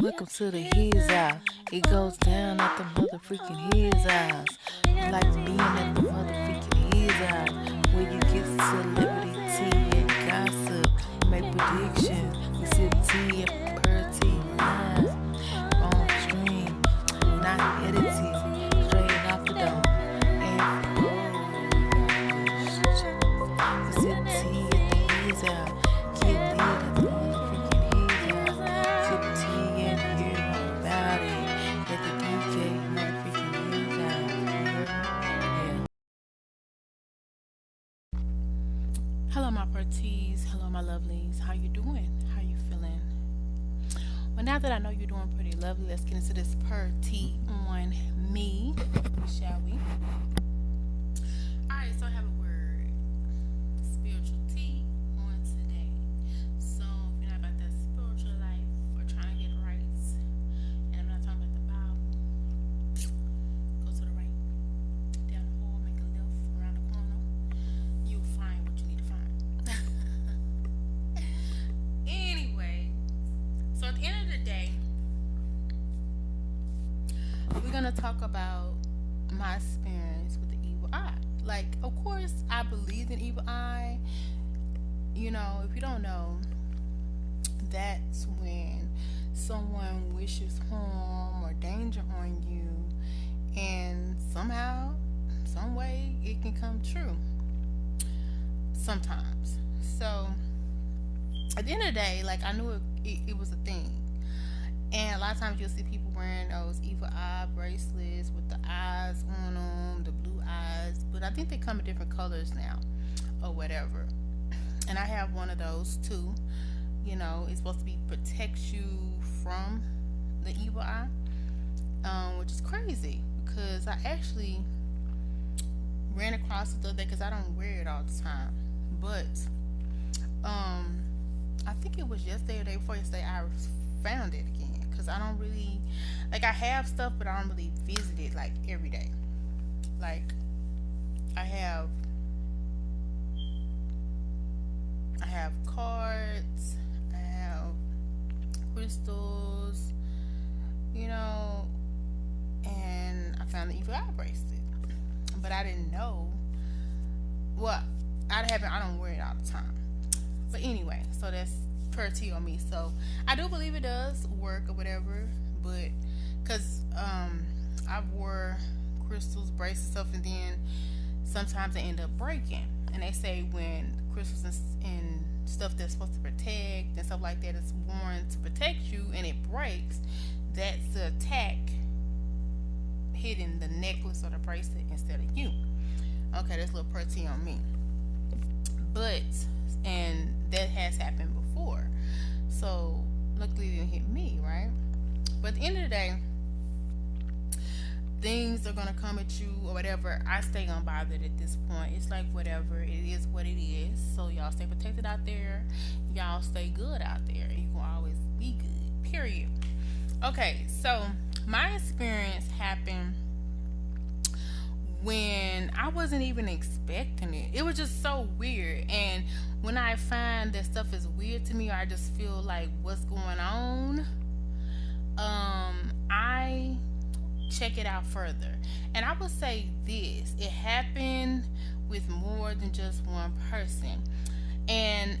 Welcome to the His House. It goes down at the motherfucking His House. Like being at the motherfucking His House. Where you get celebrity tea and gossip. Make predictions. We sip tea and per tea line. On stream. Not edited. Straight off the dome. And we sip tea at the His House. Get lit at the motherfucking His House. Sip tea and hear all about it. At the DJ motherfucking His House. Yeah. Hello, my pretties. Hello, my lovelies. How you doing? How you feeling? Well, now that I know you're doing pretty lovely, let's get into this per tea on me, shall we? All right, so I have a word, spiritual tea on today. So if you're not about that spiritual life or trying to get right, and I'm not talking about the Bible, go to the right, down the hall, make a left around the corner. You'll find what you need to find. Anyway, so at the end of the day, we're gonna talk about my experience with the evil eye. Like, of course, I believe in evil eye. You know, if you don't know, that's when someone wishes harm or danger on you, and somehow, some way, it can come true. Sometimes. So, at the end of the day, like, I knew it was a thing. And a lot of times you'll see people wearing those evil eye bracelets with the eyes on them, the blue eyes. But I think they come in different colors now, or whatever. And I have one of those too. You know, it's supposed to be protect you from the evil eye, which is crazy because I actually ran across it the other day because I don't wear it all the time. But I think it was yesterday or the day before yesterday I found it again because I don't really like I have stuff, but I don't really visit it like every day. Like I have I have cards, I have crystals, you know, and I found the evil eye bracelet, but I didn't know. Well, I don't wear it all the time. But anyway, so that's per tea on me. So I do believe it does work or whatever, but because I wore crystals, bracelets, stuff, and then sometimes they end up breaking. And they say when crystals and stuff that's supposed to protect and stuff like that is worn to protect you and it breaks, that's the attack hitting the necklace or the bracelet instead of you. Okay, that's a little per tea on me. But and that has happened before. So luckily it didn't hit me, right? But at the end of the day, things are gonna come at you or whatever. I stay unbothered at this point. It's like whatever. It is what it is. So y'all stay protected out there. Y'all stay good out there. You can always be good. Period. Okay, so my experience happened when I wasn't even expecting it. It was just so weird. And when I find that stuff is weird to me, or I just feel like what's going on, I check it out further. And I would say this: it happened with more than just one person. And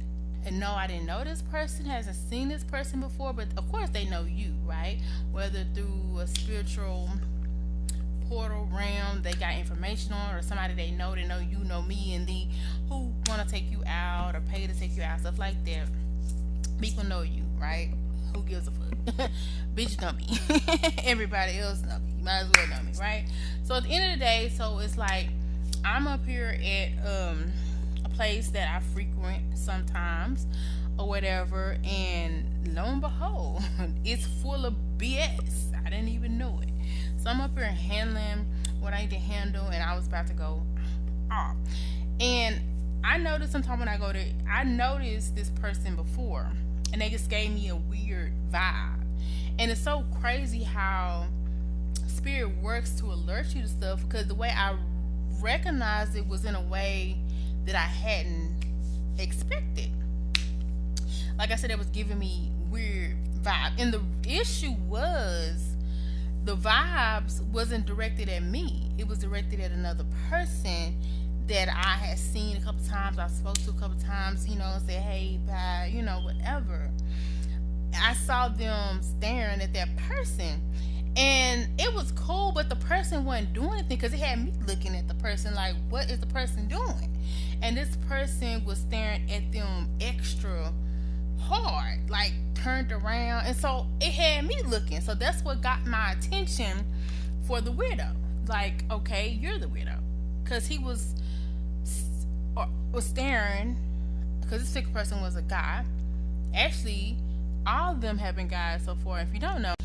no, I didn't know this person, hasn't seen this person before, but of course they know you, right? Whether through a spiritual portal realm they got information on, or somebody they know you know me, and the who want to take you out or pay to take you out, stuff like that. People know you, right? Who gives a fuck? Bitch know me. Everybody else know me. You might as well know me, right? So at the end of the day, so it's like I'm up here at a place that I frequent sometimes or whatever, and lo and behold, it's full of BS. I didn't even know it. So I'm up here handling what I need to handle, and I was about to go off. And I noticed sometimes when I noticed this person before, and they just gave me a weird vibe. And it's so crazy how spirit works to alert you to stuff, because the way I recognized it was in a way that I hadn't expected. Like I said, it was giving me weird vibe. And the issue was the vibes wasn't directed at me. It was directed at another person that I had seen a couple times, I spoke to a couple times, said, hey, bye, whatever. I saw them staring at that person. And it was cool, but the person wasn't doing anything because it had me looking at the person like, what is the person doing? And this person was staring at them extra hard, like turned around. And so it had me looking. So that's what got my attention for the weirdo. Like, okay, you're the weirdo. Because he was staring, because this particular person was a guy. Actually, all of them have been guys so far. If you don't know,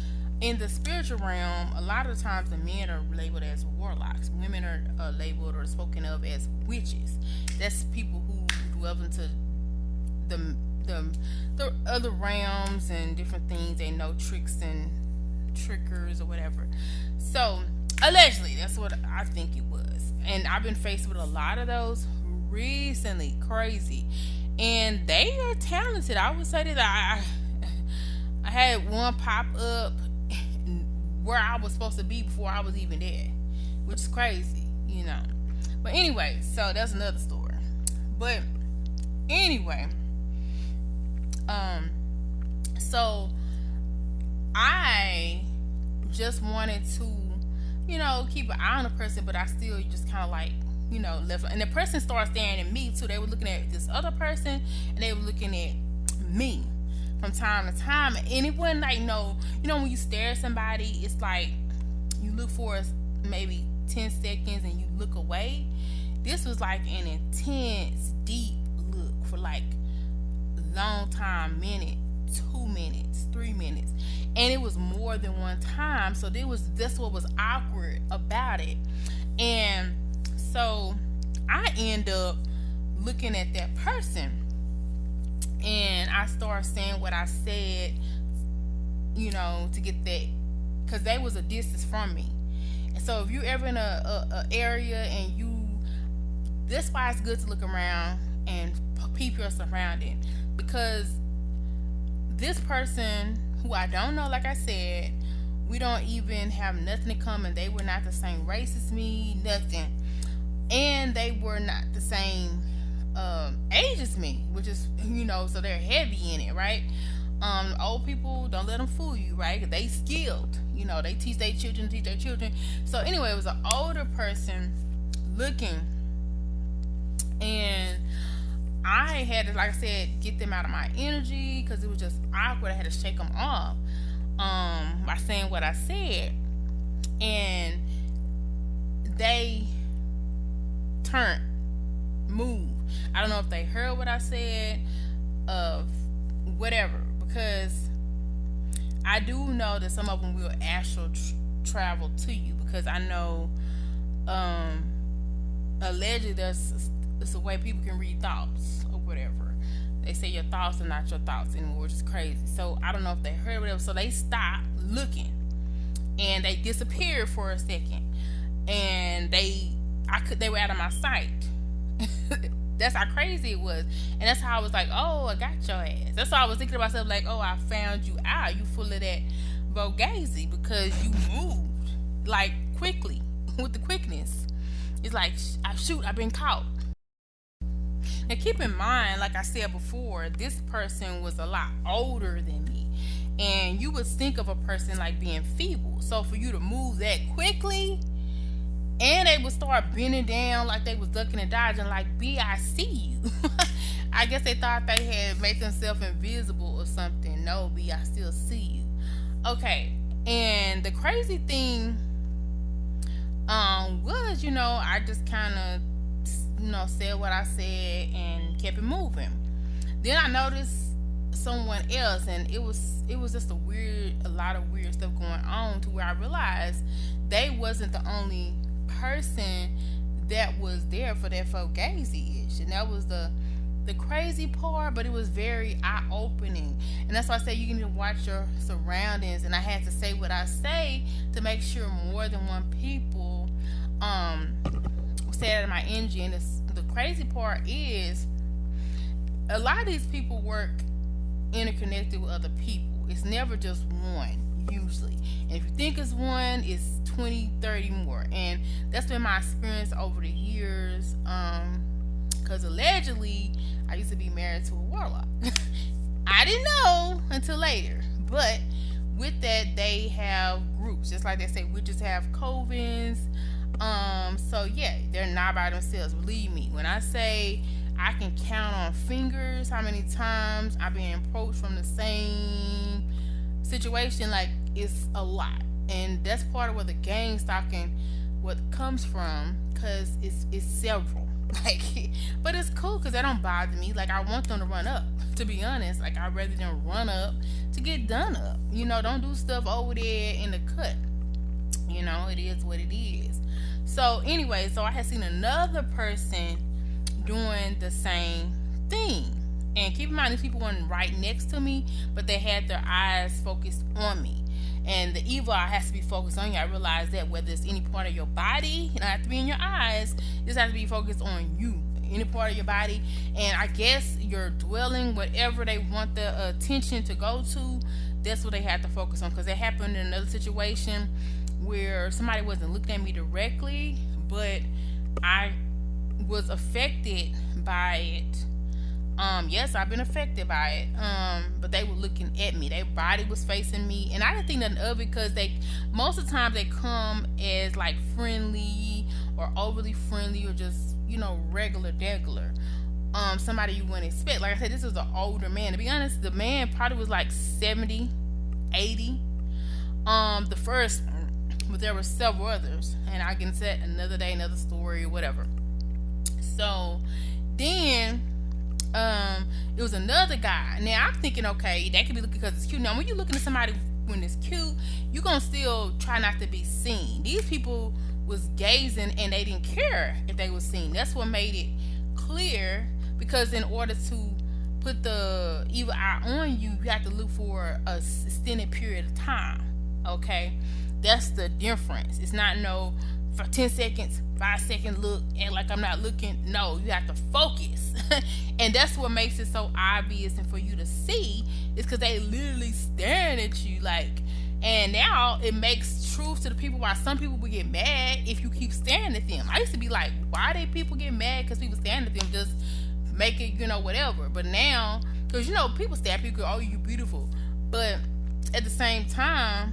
in the spiritual realm, a lot of the times the men are labeled as warlocks. Women are labeled or spoken of as witches. That's people who delve into the other realms and different things. They know tricks and trickers or whatever. So, allegedly, that's what I think it was. And I've been faced with a lot of those recently. Crazy. And they are talented. I would say that I had one pop up where I was supposed to be before I was even there, which is crazy, But anyway, so that's another story. But anyway, so I just wanted to, keep an eye on the person, but I still just kind of like, left. And the person started staring at me too. They were looking at this other person, and they were looking at me from time to time. And it wasn't like when you stare at somebody, it's like you look for maybe 10 seconds and you look away. This was like an intense, deep look for like a long time, minute, 2 minutes, 3 minutes. And it was more than one time. So that's what was awkward about it. And so I end up looking at that person, and I started saying what I said, to get that, because they was a distance from me. And so if you're ever in a area and that's why it's good to look around and peep your surrounding, because this person who I don't know, like I said, we don't even have nothing in common. They were not the same race as me, nothing. And they were not the same age as me, which is, so they're heavy in it, right? Old people, don't let them fool you, right? They skilled, they teach their children. So anyway, it was an older person looking, and I had to, like I said, get them out of my energy because it was just awkward. I had to shake them off by saying what I said, and they moved. I don't know if they heard what I said, whatever, because I do know that some of them will astral travel to you, because I know allegedly there's a way people can read thoughts or whatever. They say your thoughts are not your thoughts anymore, which is crazy. So I don't know if they heard whatever. So they stopped looking and they disappeared for a second, and they were out of my sight. That's how crazy it was. And that's how I was like, oh, I got your ass. That's why I was thinking to myself, like, oh, I found you out. You full of that Vogazi, because you moved like quickly with the quickness. It's like, I've been caught. Now keep in mind, like I said before, this person was a lot older than me. And you would think of a person like being feeble. So for you to move that quickly, and they would start bending down like they was ducking and dodging, like, B, I see you. I guess they thought they had made themselves invisible or something. No, B, I still see you. Okay, and the crazy thing was, I just kind of, said what I said and kept it moving. Then I noticed someone else, and it was just a lot of weird stuff going on, to where I realized they wasn't the only person that was there for that Fugazi-ish. And that was the crazy part, but it was very eye-opening. And that's why I say you need to watch your surroundings, and I had to say what I say to make sure more than one people stay out of my energy. And the crazy part is, a lot of these people work interconnected with other people. It's never just one, usually. And if you think it's one, it's 20, 30 more. And that's been my experience over the years. Because allegedly, I used to be married to a warlock. I didn't know until later. But with that, they have groups. Just like they say, witches have covens. So yeah, they're not by themselves. Believe me, when I say I can count on fingers how many times I've been approached from the same situation, like it's a lot. And that's part of where the gang stalking what comes from, because it's several. Like, but it's cool because they don't bother me. Like, I want them to run up, to be honest. Like, I'd rather them run up to get done up. Don't do stuff over there in the cut. It is what it is. So anyway, I had seen another person doing the same thing. And keep in mind, these people weren't right next to me, but they had their eyes focused on me. And the evil eye has to be focused on you. I realized that whether it's any part of your body, it don't have to be in your eyes. It just has to be focused on you, any part of your body. And I guess your dwelling, whatever they want the attention to go to, that's what they had to focus on. Because it happened in another situation where somebody wasn't looking at me directly, but I was affected by it. Yes, I've been affected by it. But they were looking at me. Their body was facing me, and I didn't think nothing of it because most of the time they come as like friendly or overly friendly or just regular degular. Somebody you wouldn't expect. Like I said, this was an older man. To be honest, the man probably was like 70, 80. The first, but there were several others, and I can set another day, another story, or whatever. So then it was another guy. Now I'm thinking, okay, that could be looking because it's cute. Now when you're looking at somebody when it's cute, you're gonna still try not to be seen. These people was gazing and they didn't care if they were seen. That's what made it clear, because in order to put the evil eye on you, you have to look for a extended period of time. Okay, that's the difference. It's not for 10 seconds, 5-second look, and like I'm not looking. No, you have to focus. And that's what makes it so obvious and for you to see is because they literally staring at you like. And now it makes truth to the people why some people would get mad if you keep staring at them. I used to be like, why do people get mad because people staring at them? Just make it, whatever. But now, because people stare at people, oh, you beautiful. But at the same time,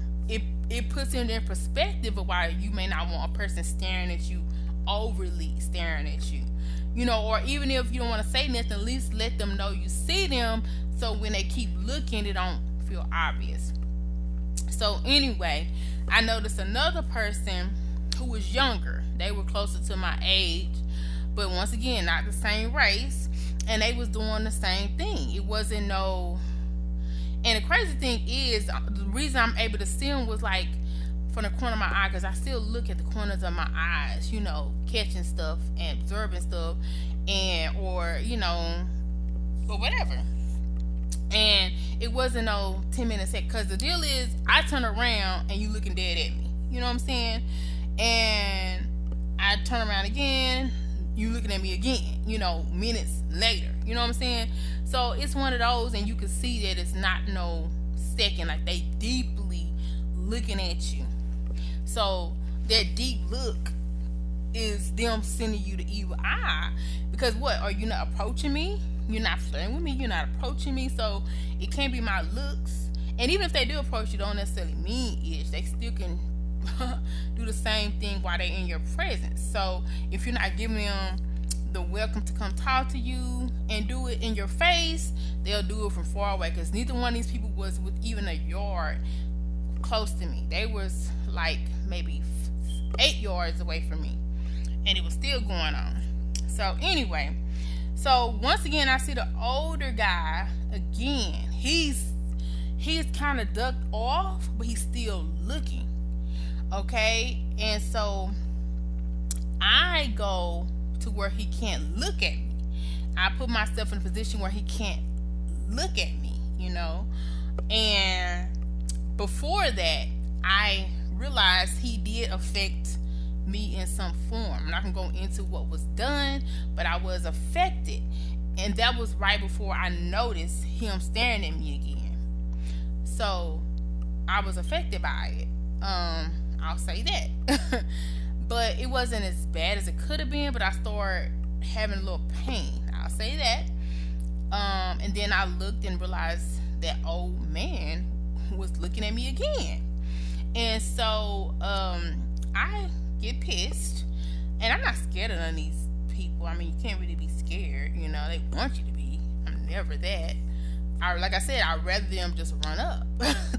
it puts it in perspective of why you may not want a person staring at you, overly staring at you. Or even if you don't want to say nothing, at least let them know you see them, so when they keep looking, it don't feel obvious. So anyway, I noticed another person who was younger. They were closer to my age, but once again, not the same race, and they was doing the same thing. It wasn't no. And the crazy thing is, the reason I'm able to see them was like from the corner of my eye, because I still look at the corners of my eyes, catching stuff and observing stuff, and or whatever. And it wasn't no 10 minutes because the deal is I turn around and you looking dead at me. You know what I'm saying? And I turn around again, you looking at me again, minutes later. You know what I'm saying? So it's one of those, and you can see that it's not no second, like they deeply looking at you. So that deep look is them sending you the evil eye. Because what? Are you not approaching me? You're not flirting with me. You're not approaching me. So it can't be my looks. And even if they do approach you, don't necessarily mean it. They still can do the same thing while they're in your presence. So if you're not giving them the welcome to come talk to you and do it in your face, they'll do it from far away. Because neither one of these people was with even a yard close to me. They was like maybe 8 yards away from me, and it was still going on. So anyway, so once again, I see the older guy again. He's kind of ducked off, but he's still looking. Okay, and so I go to where he can't look at me. I put myself in a position where he can't look at me, And before that, I realized he did affect me in some form. I'm not gonna go into what was done, but I was affected, and that was right before I noticed him staring at me again. So I was affected by it. I'll say that. But it wasn't as bad as it could have been, but I started having a little pain. I'll say that. And then I looked and realized that old man was looking at me again. And so I get pissed. And I'm not scared of none of these people. I mean, you can't really be scared. You know, they want you to be. I'm never that. Like I said, I'd rather them just run up.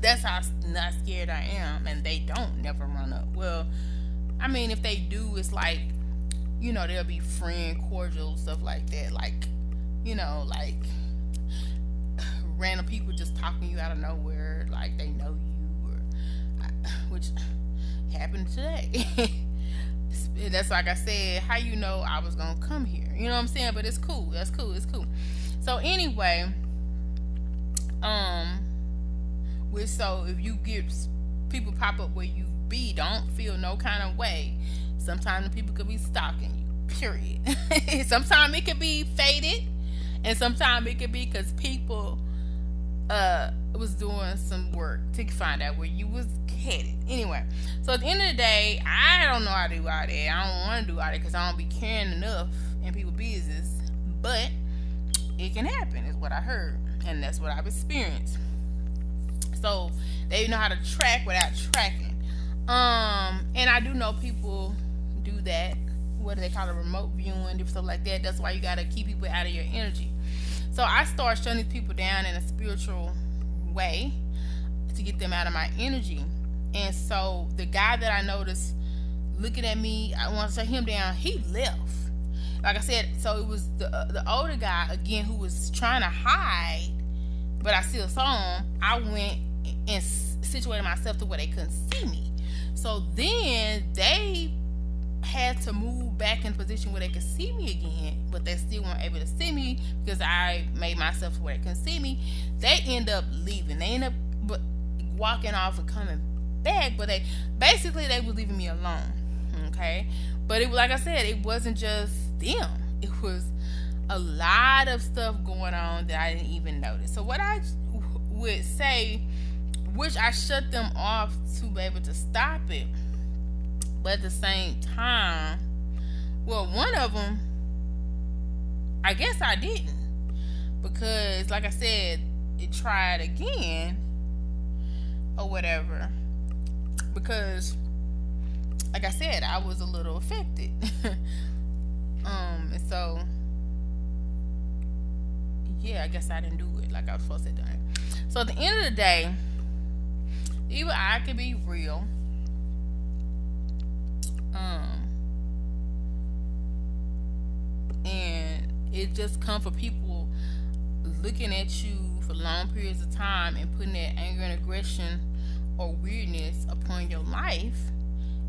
That's how not scared I am. And they don't never run up. Well, I mean, if they do, it's like, you know, they'll be friend, cordial, stuff like that. Like, you know, like random people just talking you out of nowhere, like they know you, which happened today. That's like I said, how you know I was gonna come here? You know what I'm saying? But it's cool. That's cool. It's cool. So anyway, so if you get people pop up where you be, don't feel no kind of way. Sometimes the people could be stalking you. Period. Sometimes it could be faded, and sometimes it could be because people was doing some work to find out where you was headed. Anyway, so at the end of the day, I don't know how to do all that. I don't want to do all that because I don't be caring enough in people's business. But it can happen, is what I heard, and that's what I've experienced. So they know how to track without tracking. And I do know people do that. What do they call it? Remote viewing, stuff like that. That's why you gotta keep people out of your energy. So I started shutting these people down in a spiritual way to get them out of my energy. And so the guy that I noticed looking at me, I want to shut him down, he left. Like I said, so it was the older guy, again, who was trying to hide, but I still saw him. I went and situated myself to where they couldn't see me. So then they had to move back in position where they could see me again, but they still weren't able to see me because I made myself to where they couldn't see me. They end up leaving. They end up walking off and coming back, but they was leaving me alone. Okay, but it, like I said, it wasn't just them. It was a lot of stuff going on that I didn't even notice. So what I would say, which I shut them off to be able to stop it, but at the same time, well, one of them, I guess I didn't, because like I said, it tried again or whatever, because like I said, I was a little affected. And so yeah, I guess I didn't do it like I was supposed to do it. So at the end of the day, even I could be real. And it just come for people looking at you for long periods of time and putting that anger and aggression or weirdness upon your life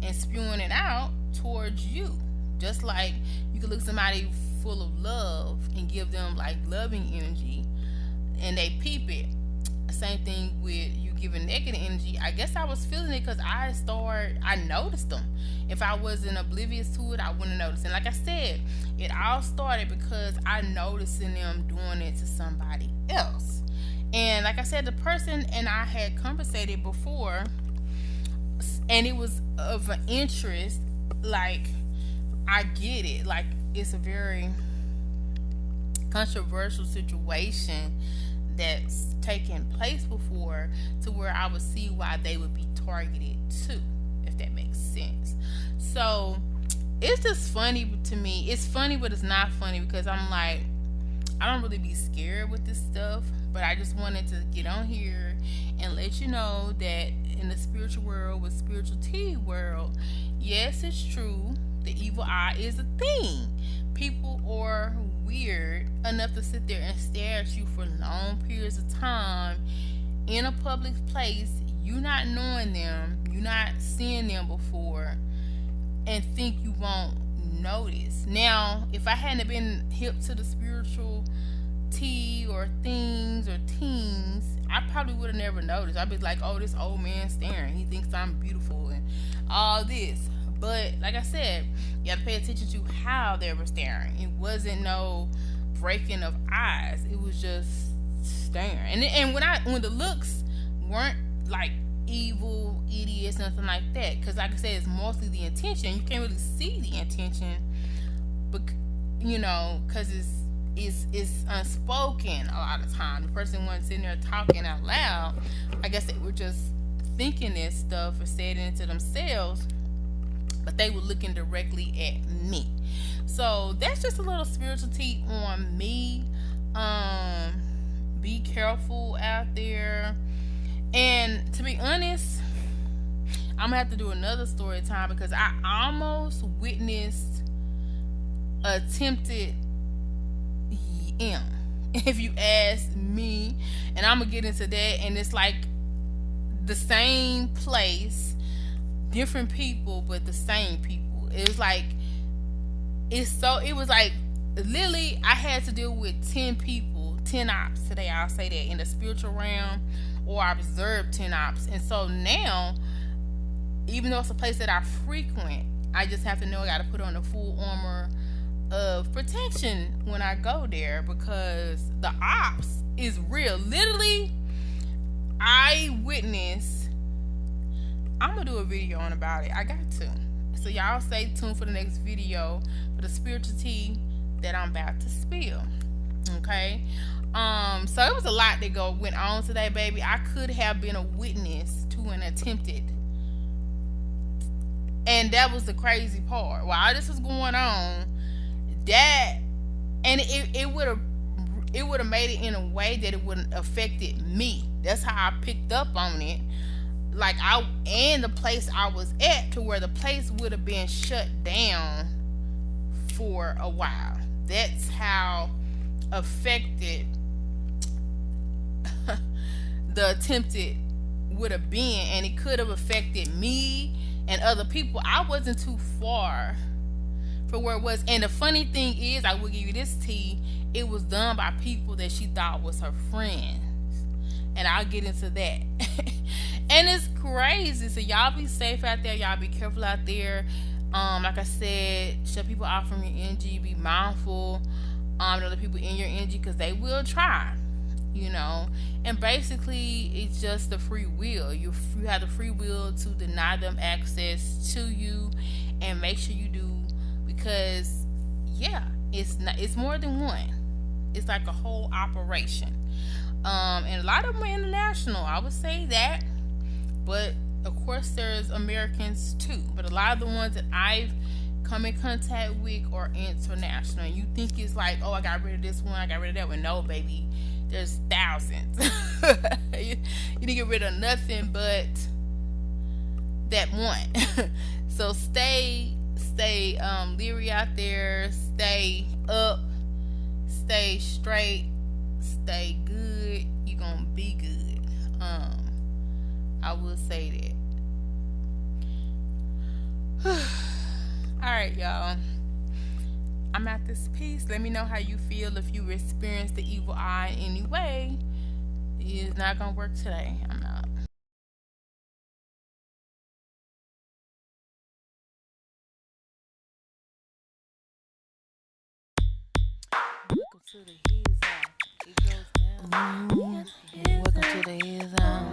and spewing it out towards you. Just like you could look at somebody full of love and give them like loving energy and they peep it. Same thing with you giving negative energy. I guess I was feeling it because I noticed them. If I wasn't oblivious to it, I wouldn't have noticed. And like I said, it all started because I noticed in them doing it to somebody else. And like I said, the person and I had conversated before, and it was of an interest. Like, I get it. Like, it's a very controversial situation that's taken place before, to where I would see why they would be targeted too, if that makes sense. So it's just funny to me. It's funny, but it's not funny, because I'm like, I don't really be scared with this stuff, but I just wanted to get on here and let you know that in the spiritual world, with spiritual tea world, yes, it's true, the evil eye is a thing. People are weird enough to sit there and stare at you for long periods of time in a public place, you not knowing them, you not seeing them before, and think you won't notice. Now, if I hadn't been hip to the spiritual tea or things or teens, I probably would have never noticed. I'd be like, oh, this old man staring, he thinks I'm beautiful and all this. But like I said, you have to pay attention to how they were staring. It wasn't no breaking of eyes. It was just staring. And when the looks weren't like evil idiots, nothing like that. Because like I said, it's mostly the intention. You can't really see the intention, but because it's unspoken a lot of time. The person wasn't sitting there talking out loud. I guess they were just thinking this stuff or saying it to themselves, but they were looking directly at me. So that's just a little spiritual tea on me. Be careful out there. And to be honest, I'm gonna have to do another story time because I almost witnessed attempted if you ask me, and I'm gonna get into that. And it's like the same place, different people, but the same people. It was like literally I had to deal with 10 people, 10 ops today, I'll say that, in the spiritual realm, or I observed 10 ops. And so now, even though it's a place that I frequent, I just have to know I gotta put on the full armor of protection when I go there, because the ops is real. Literally, I witnessed. I'm gonna do a video on about it. I got to. So y'all stay tuned for the next video for the spiritual tea that I'm about to spill. Okay. So it was a lot that went on today, baby. I could have been a witness to an attempted, and that was the crazy part. While this was going on, it would have made it in a way that it wouldn't affected me. That's how I picked up on it. Like and the place I was at, to where the place would have been shut down for a while. That's how affected the attempted would have been, and it could have affected me and other people. I wasn't too far for where it was. And the funny thing is, I will give you this tea, it was done by people that she thought was her friends, and I'll get into that. And it's crazy. So y'all be safe out there, y'all be careful out there. Like I said, shut people out from your energy, be mindful of other people in your energy, because they will try, and basically it's just the free will. You have the free will to deny them access to you, and make sure you do, because it's more than one. It's like a whole operation. And a lot of them are international, I would say that, but of course there's Americans too, but a lot of the ones that I've come in contact with are international. And you think it's like, oh, I got rid of this one, I got rid of that one. No, baby, there's thousands. You didn't get rid of nothing but that one. So stay leery out there, stay up, stay straight, stay good. You're gonna be good. I will say that. Alright, y'all, I'm at this piece. Let me know how you feel. If you experience the evil eye in any way, it's not gonna work today. I'm out. Welcome to the He's Out. It goes down. Welcome to the He's Out.